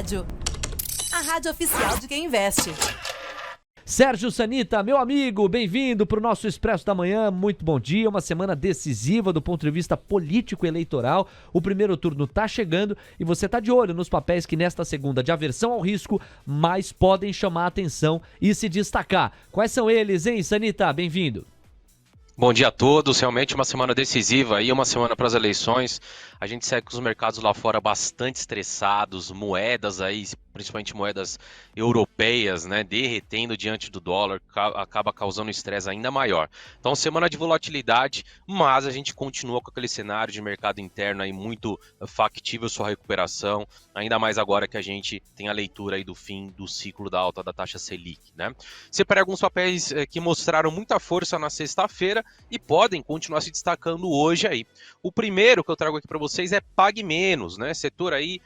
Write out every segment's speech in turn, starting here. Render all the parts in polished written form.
Rádio. A rádio oficial de quem investe. Sérgio Sanita, meu amigo, bem-vindo para o nosso Expresso da Manhã, muito bom dia, uma semana decisiva do ponto de vista político-eleitoral, o primeiro turno tá chegando e você tá de olho nos papéis que nesta segunda de aversão ao risco mais podem chamar a atenção e se destacar. Quais são eles, hein, Sanita? Bem-vindo. Bom dia a todos, realmente uma semana decisiva aí, uma semana para as eleições. A gente segue com os mercados lá fora bastante estressados, moedas aí, principalmente moedas europeias, né, derretendo diante do dólar, acaba causando um estresse ainda maior. Então, semana de volatilidade, mas a gente continua com aquele cenário de mercado interno aí muito factível sua recuperação, ainda mais agora que a gente tem a leitura aí do fim do ciclo da alta da taxa Selic, né? Separei alguns papéis que mostraram muita força na sexta-feira e podem continuar se destacando hoje aí. O primeiro que eu trago aqui para vocês é Pague Menos, né? Setor aí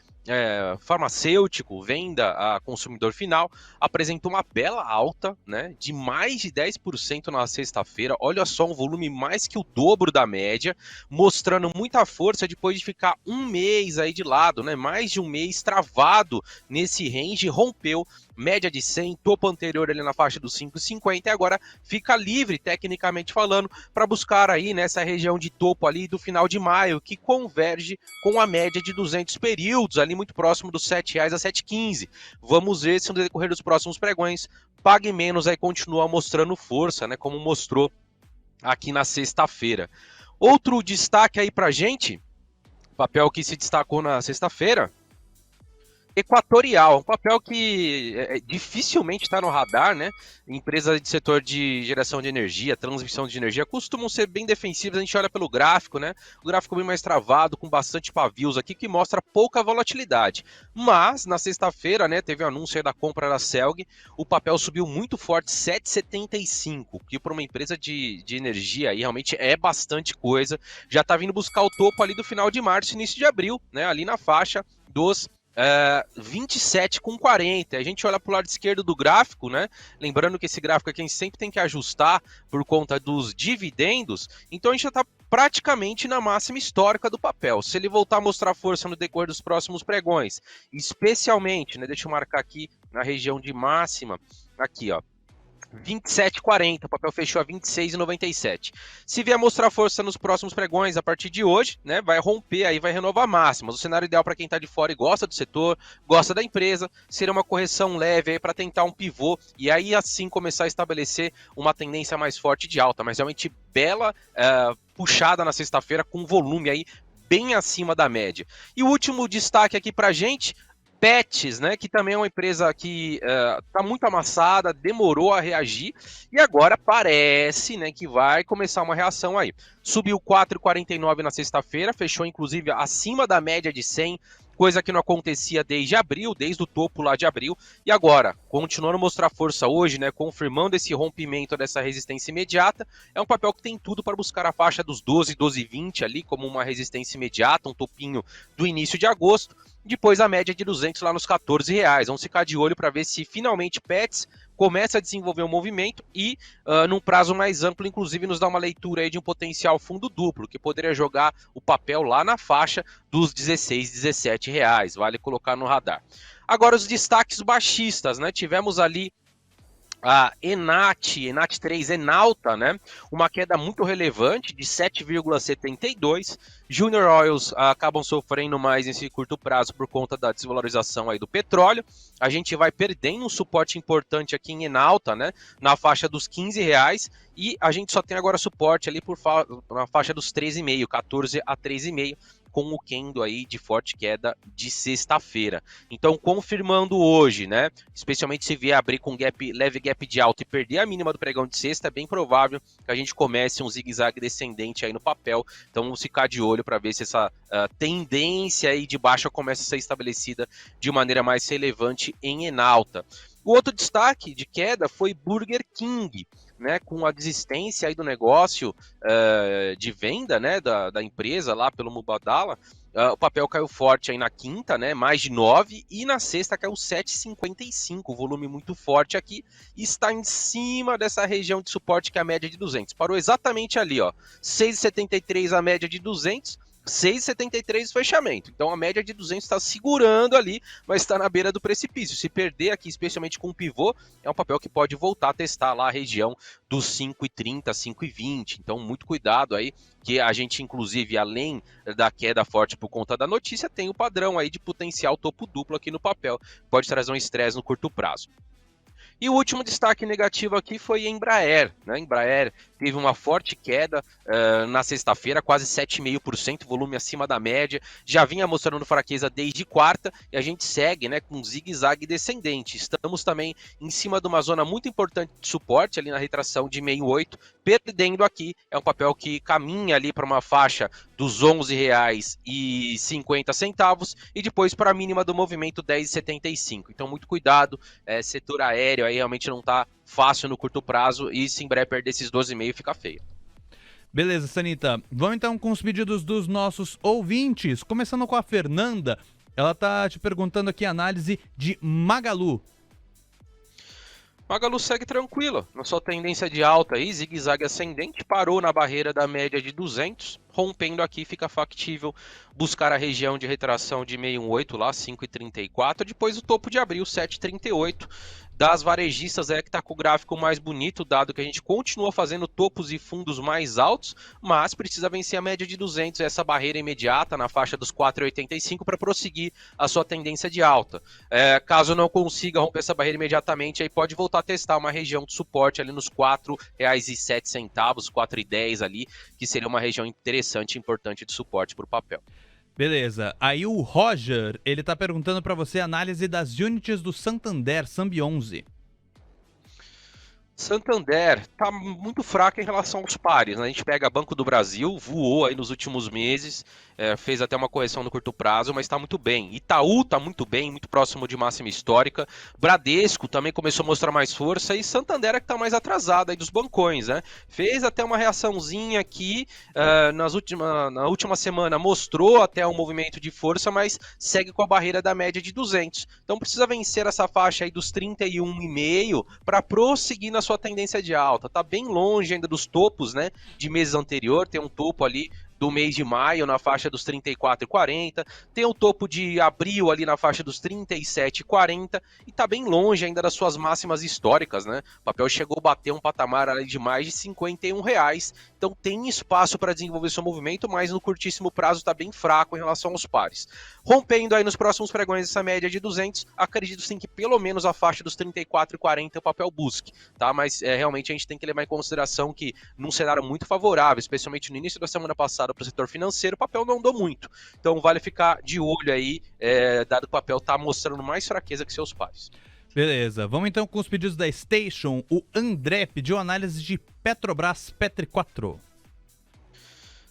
farmacêutico, venda a consumidor final, apresentou uma bela alta, né, de mais de 10% na sexta-feira. Olha só, um volume mais que o dobro da média, mostrando muita força depois de ficar um mês aí de lado, né, mais de um mês travado nesse range, rompeu média de 100, topo anterior ali na faixa dos 5,50 e agora fica livre, tecnicamente falando, para buscar aí nessa região de topo ali do final de maio, que converge com a média de 200 períodos, ali muito próximo dos R$ 7,00 a 7,15. Vamos ver se no decorrer dos próximos pregões, Pague Menos aí continua mostrando força, né, como mostrou aqui na sexta-feira. Outro destaque aí pra gente, papel que se destacou na sexta-feira, Equatorial, um papel que dificilmente está no radar, né? Empresas de setor de geração de energia, transmissão de energia, costumam ser bem defensivas. A gente olha pelo gráfico, né? O gráfico bem mais travado, com bastante pavios aqui, que mostra pouca volatilidade. Mas, na sexta-feira, né, teve o anúncio aí da compra da Celg, o papel subiu muito forte, 7,75, que para uma empresa de energia aí realmente é bastante coisa. Já está vindo buscar o topo ali do final de março, início de abril, né? Ali na faixa dos 27,40. A gente olha para o lado esquerdo do gráfico, né? Lembrando que esse gráfico aqui a gente sempre tem que ajustar por conta dos dividendos. Então a gente já está praticamente na máxima histórica do papel. Se ele voltar a mostrar força no decorrer dos próximos pregões, especialmente, né? Deixa eu marcar aqui na região de máxima, aqui, ó. 27,40, o papel fechou a 26,97. Se vier mostrar força nos próximos pregões a partir de hoje, né, vai romper aí, vai renovar máximas. O cenário ideal para quem está de fora e gosta do setor, gosta da empresa, seria uma correção leve aí para tentar um pivô e aí assim começar a estabelecer uma tendência mais forte de alta, mas realmente bela puxada na sexta-feira com volume aí bem acima da média. E o último destaque aqui para gente, Pets, né, que também é uma empresa que está muito amassada, demorou a reagir e agora parece, né, que vai começar uma reação aí. Subiu 4,49 na sexta-feira, fechou inclusive acima da média de 100, coisa que não acontecia desde abril, desde o topo lá de abril, e agora, continuando a mostrar força hoje, né, confirmando esse rompimento dessa resistência imediata, é um papel que tem tudo para buscar a faixa dos 12,20 ali, como uma resistência imediata, um topinho do início de agosto, depois a média de 200 lá nos R$14. Vamos ficar de olho para ver se finalmente Pets começa a desenvolver um movimento e, num prazo mais amplo, inclusive nos dá uma leitura aí de um potencial fundo duplo, que poderia jogar o papel lá na faixa dos R$16, R$17. Vale colocar no radar. Agora os destaques baixistas, né? Tivemos ali a Enat 3, Enalta, né? Uma queda muito relevante de 7,72. Junior Oils acabam sofrendo mais nesse curto prazo por conta da desvalorização aí do petróleo. A gente vai perdendo um suporte importante aqui em Enalta, né? Na faixa dos R$15. E a gente só tem agora suporte ali na faixa dos 13,5, 14 a 13,5. Com o candle aí de forte queda de sexta-feira. Então, confirmando hoje, né? Especialmente se vier abrir com leve gap de alta e perder a mínima do pregão de sexta, é bem provável que a gente comece um zigue-zague descendente aí no papel. Então, vamos ficar de olho para ver se essa tendência aí de baixa começa a ser estabelecida de maneira mais relevante em Enalta. O outro destaque de queda foi Burger King, né, com a desistência aí do negócio de venda, né, da empresa lá pelo Mubadala, o papel caiu forte aí na quinta, né, mais de 9, e na sexta caiu 7,55, volume muito forte aqui, e está em cima dessa região de suporte que é a média de 200. Parou exatamente ali, ó, 6,73 a média de 200, 6,73 o fechamento. Então a média de 200 está segurando ali, mas está na beira do precipício. Se perder aqui, especialmente com o pivô, é um papel que pode voltar a testar lá a região dos 5,30, 5,20. Então muito cuidado aí, que a gente inclusive, além da queda forte por conta da notícia, tem o padrão aí de potencial topo duplo aqui no papel. Pode trazer um estresse no curto prazo. E o último destaque negativo aqui foi a Embraer, né? Embraer teve uma forte queda na sexta-feira, quase 7,5%, volume acima da média, já vinha mostrando fraqueza desde quarta, e a gente segue, né, com zigue-zague descendente. Estamos também em cima de uma zona muito importante de suporte, ali na retração de 68, perdendo aqui, é um papel que caminha ali para uma faixa dos R$ 11,50 e depois para a mínima do movimento 10,75. Então muito cuidado, setor aéreo aí realmente não está fácil no curto prazo, e se em breve perder esses 12,5 fica feio. Beleza, Sanita. Vamos então com os pedidos dos nossos ouvintes, começando com a Fernanda. Ela tá te perguntando aqui a análise de Magalu. Magalu segue tranquila, na sua tendência de alta aí, zigue-zague ascendente, parou na barreira da média de 200, rompendo aqui fica factível buscar a região de retração de 618 lá, 5,34, depois o topo de abril, 7,38. Das varejistas é que está com o gráfico mais bonito, dado que a gente continua fazendo topos e fundos mais altos, mas precisa vencer a média de 200, essa barreira imediata na faixa dos 4,85 para prosseguir a sua tendência de alta. Caso não consiga romper essa barreira imediatamente, aí pode voltar a testar uma região de suporte ali nos R$ 4,07, 4,10 ali, que seria uma região interessante e importante de suporte para o papel. Beleza. Aí o Roger, ele tá perguntando para você a análise das units do Santander Sambi 11. Santander está muito fraca em relação aos pares, né? A gente pega Banco do Brasil, voou aí nos últimos meses, fez até uma correção no curto prazo, mas está muito bem. Itaú está muito bem, muito próximo de máxima histórica. Bradesco também começou a mostrar mais força, e Santander é que está mais atrasada aí dos bancões, né? Fez até uma reaçãozinha aqui na última semana, mostrou até um movimento de força, mas segue com a barreira da média de 200. Então precisa vencer essa faixa aí dos 31,5 para prosseguir na sua tendência de alta. Tá bem longe ainda dos topos, né, de meses anterior. Tem um topo ali do mês de maio na faixa dos 34,40, tem o topo de abril ali na faixa dos 37,40 e tá bem longe ainda das suas máximas históricas, né? O papel chegou a bater um patamar ali de mais de R$51, então tem espaço para desenvolver seu movimento, mas no curtíssimo prazo tá bem fraco em relação aos pares. Rompendo aí nos próximos pregões essa média de 200, acredito sim que pelo menos a faixa dos 34,40 o papel busque, tá? Mas realmente a gente tem que levar em consideração que num cenário muito favorável, especialmente no início da semana passada para o setor financeiro, o papel não andou muito. Então vale ficar de olho aí, dado que o papel está mostrando mais fraqueza que seus pares. Beleza, vamos então com os pedidos da Station. O André pediu análise de Petrobras Petri 4.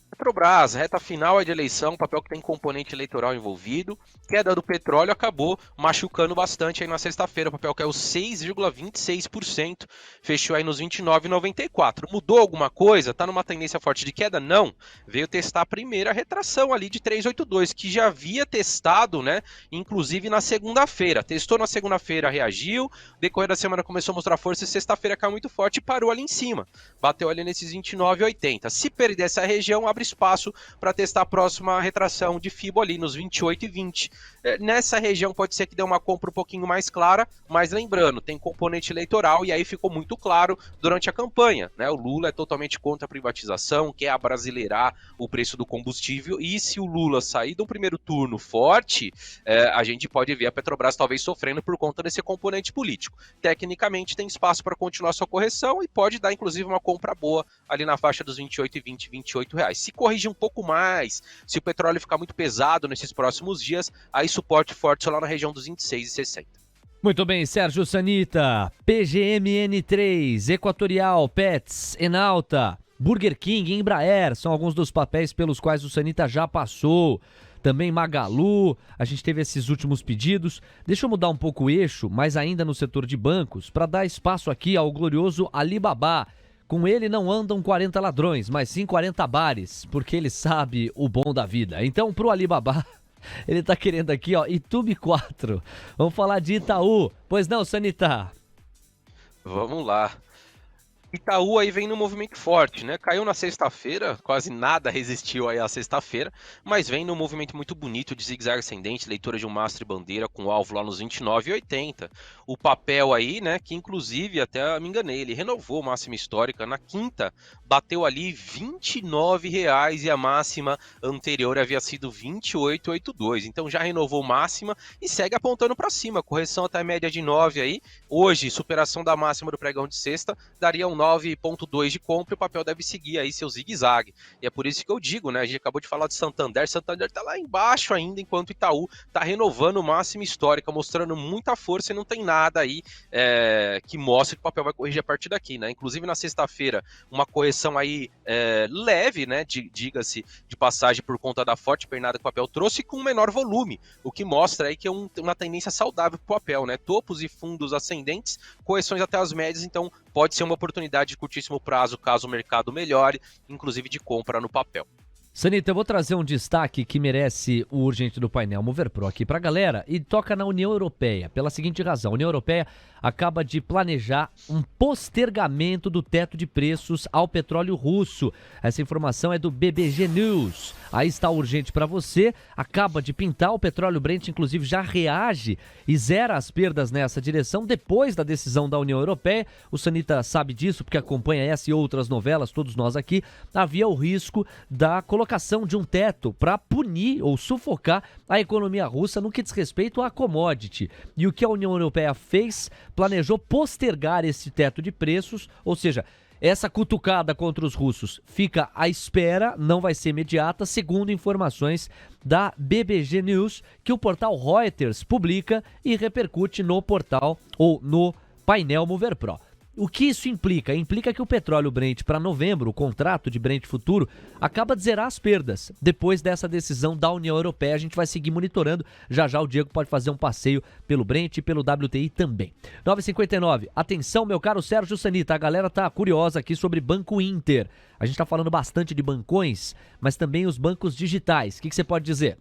Petrobras, reta final de eleição, papel que tem componente eleitoral envolvido. Queda do petróleo acabou machucando bastante aí na sexta-feira. O papel caiu 6,26%, fechou aí nos 29,94. Mudou alguma coisa? Tá numa tendência forte de queda? Não. Veio testar a primeira retração ali de 382, que já havia testado, né? Inclusive na segunda-feira. Testou na segunda-feira, reagiu. Decorrer da semana começou a mostrar força e sexta-feira caiu muito forte e parou ali em cima. Bateu ali nesses 29,80. Se perder essa região, abre espaço para testar a próxima retração de FIBO ali nos 28,20. Nessa região pode ser que dê uma compra um pouquinho mais clara, mas lembrando, tem componente eleitoral e aí ficou muito claro durante a campanha, né? O Lula é totalmente contra a privatização, quer abrasileirar o preço do combustível, e se o Lula sair do primeiro turno forte, a gente pode ver a Petrobras talvez sofrendo por conta desse componente político. Tecnicamente tem espaço para continuar sua correção e pode dar inclusive uma compra boa ali na faixa dos 28,20, R$28. Se corrigir um pouco mais, se o petróleo ficar muito pesado nesses próximos dias, aí suporte forte só lá na região dos 26,60. Muito bem, Sérgio Sanita, PGMN3, Equatorial, Pets, Enalta, Burger King, Embraer, são alguns dos papéis pelos quais o Sanita já passou. Também Magalu, a gente teve esses últimos pedidos. Deixa eu mudar um pouco o eixo, mas ainda no setor de bancos, para dar espaço aqui ao glorioso Alibaba. Com ele não andam 40 ladrões, mas sim 40 bares, porque ele sabe o bom da vida. Então, pro Alibaba, ele tá querendo aqui, ó, Itube 4. Vamos falar de Itaú. Pois não, Sanita? Vamos lá. Itaú aí vem no movimento forte, né? Caiu na sexta-feira, quase nada resistiu aí à sexta-feira, mas vem num movimento muito bonito de zigue-zague ascendente, leitura de um mastro e bandeira com alvo lá nos 29,80. O papel aí, né, que inclusive até me enganei, ele renovou máxima histórica na quinta, bateu ali R$ 29,00 e a máxima anterior havia sido 28,82. Então já renovou máxima e segue apontando para cima, correção até a média de 9 aí. Hoje, superação da máxima do pregão de sexta daria um 9,2 de compra e o papel deve seguir aí seu zigue-zague. E é por isso que eu digo, né? A gente acabou de falar de Santander tá lá embaixo ainda, enquanto Itaú tá renovando máxima histórica, mostrando muita força e não tem nada aí que mostre que o papel vai corrigir a partir daqui, né? Inclusive na sexta-feira, uma correção aí leve, né? Diga-se de passagem por conta da forte pernada que o papel trouxe com menor volume, o que mostra aí que é uma tendência saudável pro papel, né? Topos e fundos ascendentes, correções até as médias, então pode ser uma oportunidade de curtíssimo prazo, caso o mercado melhore, inclusive de compra no papel. Sanita, eu vou trazer um destaque que merece o urgente do painel Mover Pro aqui pra galera e toca na União Europeia, pela seguinte razão. A União Europeia acaba de planejar um postergamento do teto de preços ao petróleo russo. Essa informação é do BBG News. Aí está urgente para você. Acaba de pintar, o petróleo Brent inclusive já reage e zera as perdas nessa direção depois da decisão da União Europeia. O Sanita sabe disso porque acompanha essa e outras novelas, todos nós aqui. Havia o risco da colocação de um teto para punir ou sufocar a economia russa no que diz respeito à commodity. E o que a União Europeia fez? Planejou postergar esse teto de preços, ou seja, essa cutucada contra os russos fica à espera, não vai ser imediata, segundo informações da BBG News, que o portal Reuters publica e repercute no portal ou no painel Mover Pro. O que isso implica? Implica que o petróleo Brent para novembro, o contrato de Brent futuro, acaba de zerar as perdas. Depois dessa decisão da União Europeia, a gente vai seguir monitorando. Já já o Diego pode fazer um passeio pelo Brent e pelo WTI também. 9h59. Atenção, meu caro Sérgio Sanita, a galera tá curiosa aqui sobre Banco Inter. A gente tá falando bastante de bancões, mas também os bancos digitais. O que você pode dizer?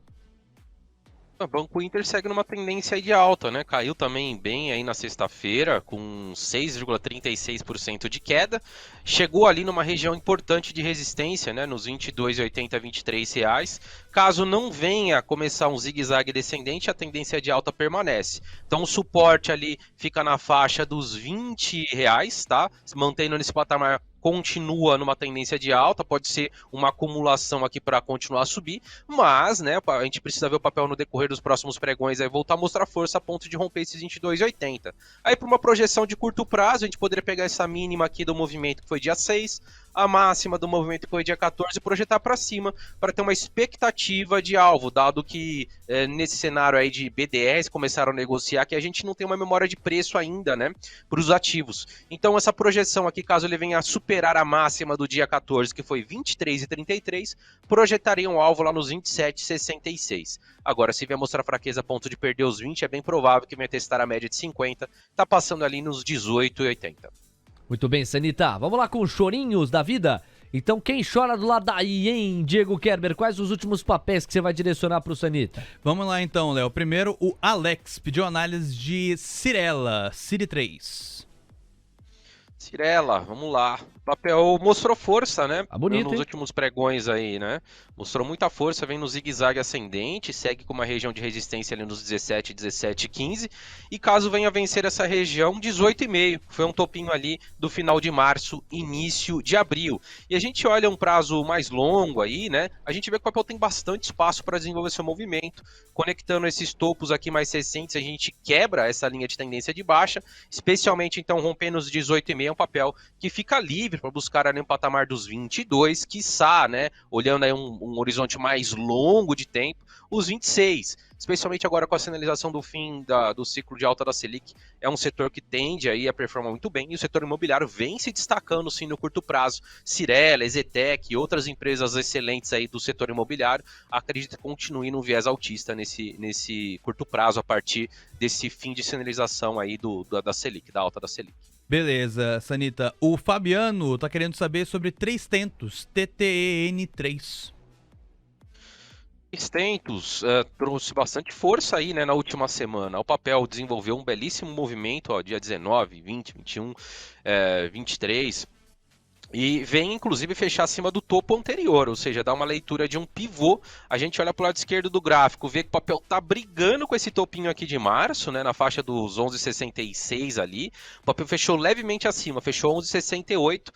O Banco Inter segue numa tendência de alta, né? Caiu também bem aí na sexta-feira, com 6,36% de queda. Chegou ali numa região importante de resistência, né? Nos 22,80 a 23 reais. Caso não venha começar um zigue-zague descendente, a tendência de alta permanece. Então o suporte ali fica na faixa dos 20 reais, tá? Se mantendo nesse patamar, continua numa tendência de alta, pode ser uma acumulação aqui para continuar a subir, mas, né, a gente precisa ver o papel no decorrer dos próximos pregões, aí voltar a mostrar força a ponto de romper esses 22,80. Aí para uma projeção de curto prazo, a gente poderia pegar essa mínima aqui do movimento que foi dia 6, a máxima do movimento que foi dia 14 e projetar para cima, para ter uma expectativa de alvo, dado que nesse cenário aí de BDRs começaram a negociar, que a gente não tem uma memória de preço ainda, né, para os ativos. Então essa projeção aqui, caso ele venha a superar a máxima do dia 14, que foi 23,33, projetaria um alvo lá nos 27,66. Agora, se vier mostrar fraqueza a ponto de perder os 20, é bem provável que venha testar a média de 50, tá passando ali nos 18,80. Muito bem, Sanita. Vamos lá com os chorinhos da vida? Então, quem chora do lado daí, hein, Diego Kerber? Quais os últimos papéis que você vai direcionar pro Sanita? Vamos lá então, Léo. Primeiro, o Alex pediu análise de Cyrela, Ciri 3. Cirela, vamos lá. O papel mostrou força, né? Tá bonito, nos hein? últimos pregões aí, né? Mostrou muita força, vem no zigue-zague ascendente, segue com uma região de resistência ali nos 17, 17 e 15. E caso venha vencer essa região, 18,5. Foi um topinho ali do final de março, início de abril. E a gente olha um prazo mais longo aí, né? A gente vê que o papel tem bastante espaço para desenvolver seu movimento. Conectando esses topos aqui mais recentes, a gente quebra essa linha de tendência de baixa, especialmente então rompendo os 18,5, é um papel que fica livre para buscar ali um patamar dos 22, quiçá, né? Olhando aí um horizonte mais longo de tempo, os 26. Especialmente agora com a sinalização do fim do ciclo de alta da Selic, é um setor que tende aí a performar muito bem, e o setor imobiliário vem se destacando sim no curto prazo. Cyrela, Ezetec e outras empresas excelentes aí do setor imobiliário, acredito que continue num viés altista nesse curto prazo, a partir desse fim de sinalização aí da Selic, da alta da Selic. Beleza, Sanita. O Fabiano tá querendo saber sobre 3 tentos, TTN3. Tentos trouxe bastante força aí, né, na última semana. O papel desenvolveu um belíssimo movimento, ó, dia 19, 20, 21, 23. E vem, inclusive, fechar acima do topo anterior, ou seja, dá uma leitura de um pivô. A gente olha para o lado esquerdo do gráfico, vê que o papel está brigando com esse topinho aqui de março, né, na faixa dos 11,66 ali. O papel fechou levemente acima, fechou 11,68,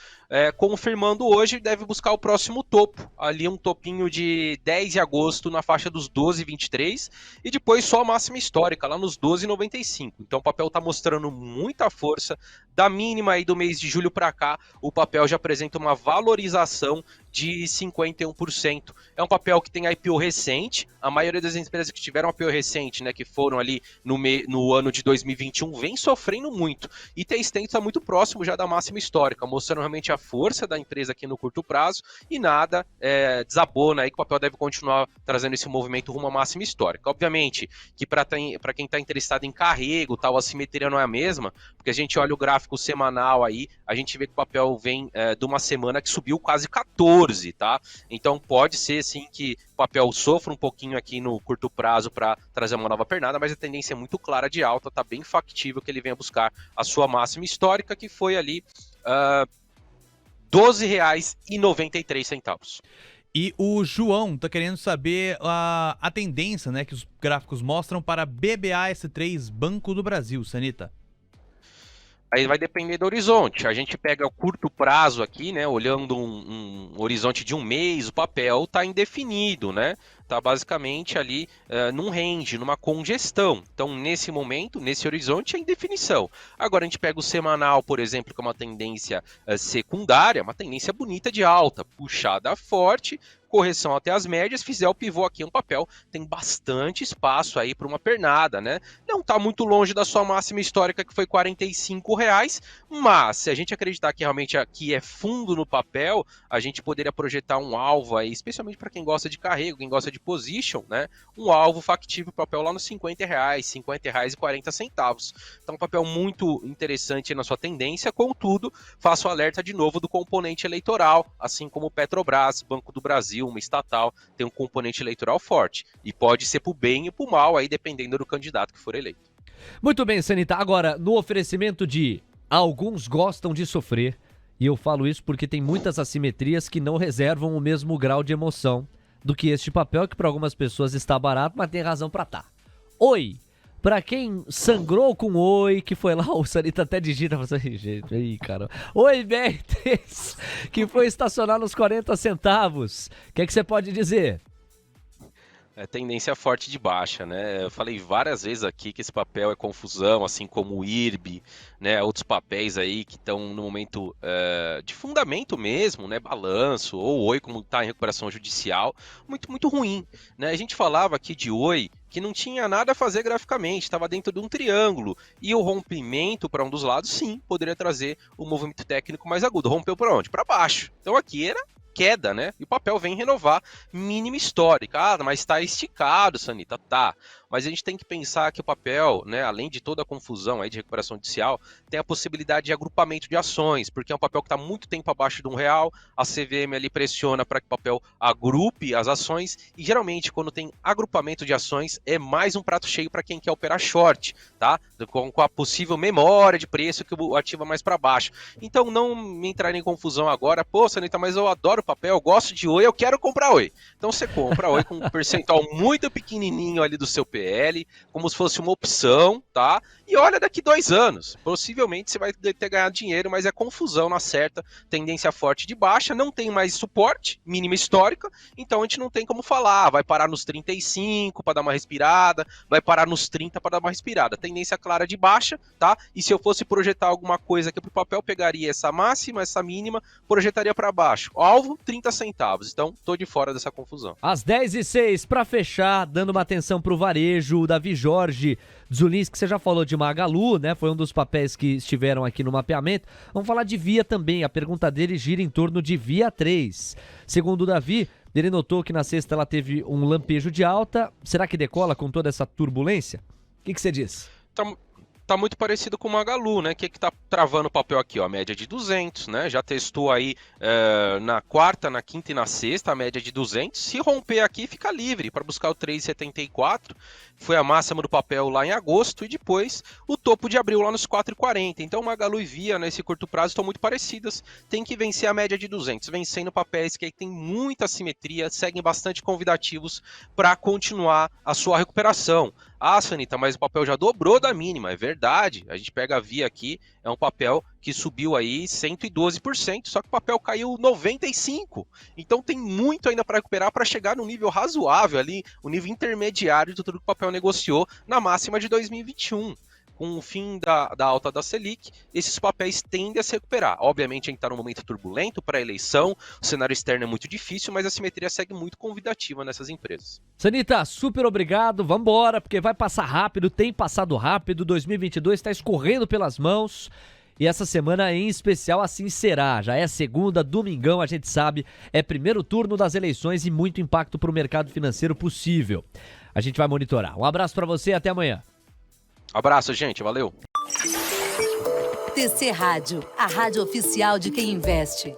confirmando hoje, deve buscar o próximo topo. Ali um topinho de 10 de agosto na faixa dos 12,23 e depois só a máxima histórica, lá nos 12,95. Então o papel está mostrando muita força. Da mínima aí do mês de julho para cá, o papel já apresenta uma valorização de 51%. É um papel que tem IPO recente, a maioria das empresas que tiveram IPO recente, né, que foram ali no ano de 2021, vem sofrendo muito. E Tencent está muito próximo já da máxima histórica, mostrando realmente a força da empresa aqui no curto prazo e nada desabona aí que o papel deve continuar trazendo esse movimento rumo à máxima histórica. Obviamente que para quem está interessado em carrego, tal, a simetria não é a mesma, porque a gente olha o gráfico semanal aí, a gente vê que o papel vem de uma semana que subiu quase 14, tá? Então pode ser sim que o papel sofra um pouquinho aqui no curto prazo para trazer uma nova pernada, mas a tendência é muito clara de alta, tá bem factível que ele venha buscar a sua máxima histórica, que foi ali R$ 12,93. E o João tá querendo saber a tendência, né, que os gráficos mostram para BBAS3 Banco do Brasil, Sanita. Aí vai depender do horizonte. A gente pega o curto prazo aqui, né? Olhando um horizonte de um mês, o papel está indefinido, né? Está basicamente ali num range, numa congestão. Então, nesse momento, nesse horizonte, é indefinição. Agora, a gente pega o semanal, por exemplo, que é uma tendência secundária, uma tendência bonita de alta, puxada forte, correção até as médias, fizer o pivô aqui no papel, tem bastante espaço aí para uma pernada, né? Não está muito longe da sua máxima histórica, que foi R$ 45,00, mas se a gente acreditar que realmente aqui é fundo no papel, a gente poderia projetar um alvo aí, especialmente para quem gosta de carrego, quem gosta de position, né? Um alvo factível papel lá nos R$ 50,00, R$ 50,40. Então, um papel muito interessante na sua tendência, contudo, faço o alerta de novo do componente eleitoral, assim como o Petrobras, Banco do Brasil, uma estatal, tem um componente eleitoral forte. E pode ser pro bem e pro mal, aí dependendo do candidato que for eleito. Muito bem, Sanita. Agora, no oferecimento de alguns gostam de sofrer, e eu falo isso porque tem muitas assimetrias que não reservam o mesmo grau de emoção do que este papel, que para algumas pessoas está barato, mas tem razão para tá. Oi! Pra quem sangrou com oi, que foi lá, o Sanita até digita, gente, aí, cara. Oi, BR3, que foi estacionar nos 40 centavos. O que você pode dizer? É tendência forte de baixa, né? Eu falei várias vezes aqui que esse papel é confusão, assim como o IRB, né? Outros papéis aí que estão no momento de fundamento mesmo, né? Balanço, ou Oi, como está em recuperação judicial, muito, muito ruim, né? A gente falava aqui de Oi que não tinha nada a fazer graficamente, estava dentro de um triângulo, e o rompimento para um dos lados, sim, poderia trazer um movimento técnico mais agudo. Rompeu para onde? Para baixo. Então aqui era queda, né? E o papel vem renovar mínima histórica. Ah, mas está esticado, Sanita. Tá. Mas a gente tem que pensar que o papel, né, além de toda a confusão aí de recuperação judicial, tem a possibilidade de agrupamento de ações, porque é um papel que está muito tempo abaixo de R$ 1, a CVM ali pressiona para que o papel agrupe as ações, e geralmente quando tem agrupamento de ações é mais um prato cheio para quem quer operar short, tá? Com a possível memória de preço que o ativa mais para baixo. Então não me entrar em confusão agora, pô, Sanita, mas eu adoro papel, eu gosto de Oi, eu quero comprar Oi. Então você compra Oi com um percentual muito pequenininho ali do seu PL, como se fosse uma opção, tá? E olha daqui 2 anos, possivelmente você vai ter ganhado dinheiro, mas é confusão na certa, tendência forte de baixa, não tem mais suporte, mínima histórica, então a gente não tem como falar, vai parar nos 35 para dar uma respirada, vai parar nos 30 para dar uma respirada, tendência clara de baixa, tá? E se eu fosse projetar alguma coisa aqui pro papel, pegaria essa máxima, essa mínima, projetaria para baixo, alvo 30 centavos, então tô de fora dessa confusão. Às 10h06, para fechar, dando uma atenção pro varejo, o Davi Jorge Zulins, que você já falou de Magalu, né? Foi um dos papéis que estiveram aqui no mapeamento. Vamos falar de Via também. A pergunta dele gira em torno de Via 3. Segundo o Davi, ele notou que na sexta ela teve um lampejo de alta. Será que decola com toda essa turbulência? O que você diz? tá muito parecido com o Magalu, né? O que tá travando o papel aqui, ó? A média de 200, né? Já testou aí na quarta, na quinta e na sexta, a média de 200. Se romper aqui, fica livre para buscar o 3,74. Foi a máxima do papel lá em agosto e depois o topo de abril lá nos 4,40. Então Magalu e Via nesse curto prazo estão muito parecidas. Tem que vencer a média de 200, vencendo papéis que aí tem muita simetria, seguem bastante convidativos para continuar a sua recuperação. Ah, Sanita, mas o papel já dobrou da mínima, é verdade. A gente pega a Via aqui, é um papel que subiu aí 112%, só que o papel caiu 95%. Então tem muito ainda para recuperar para chegar no nível razoável ali, o nível intermediário de tudo que o papel negociou na máxima de 2021. Com o fim da alta da Selic, esses papéis tendem a se recuperar. Obviamente a gente está num momento turbulento para a eleição, o cenário externo é muito difícil, mas a simetria segue muito convidativa nessas empresas. Sanita, super obrigado, vambora, porque vai passar rápido, tem passado rápido, 2022 está escorrendo pelas mãos. E essa semana em especial assim será. Já é segunda, domingão, a gente sabe, é primeiro turno das eleições e muito impacto para o mercado financeiro possível. A gente vai monitorar. Um abraço para você e até amanhã. Abraço, gente. Valeu. TC Rádio, a rádio oficial de quem investe.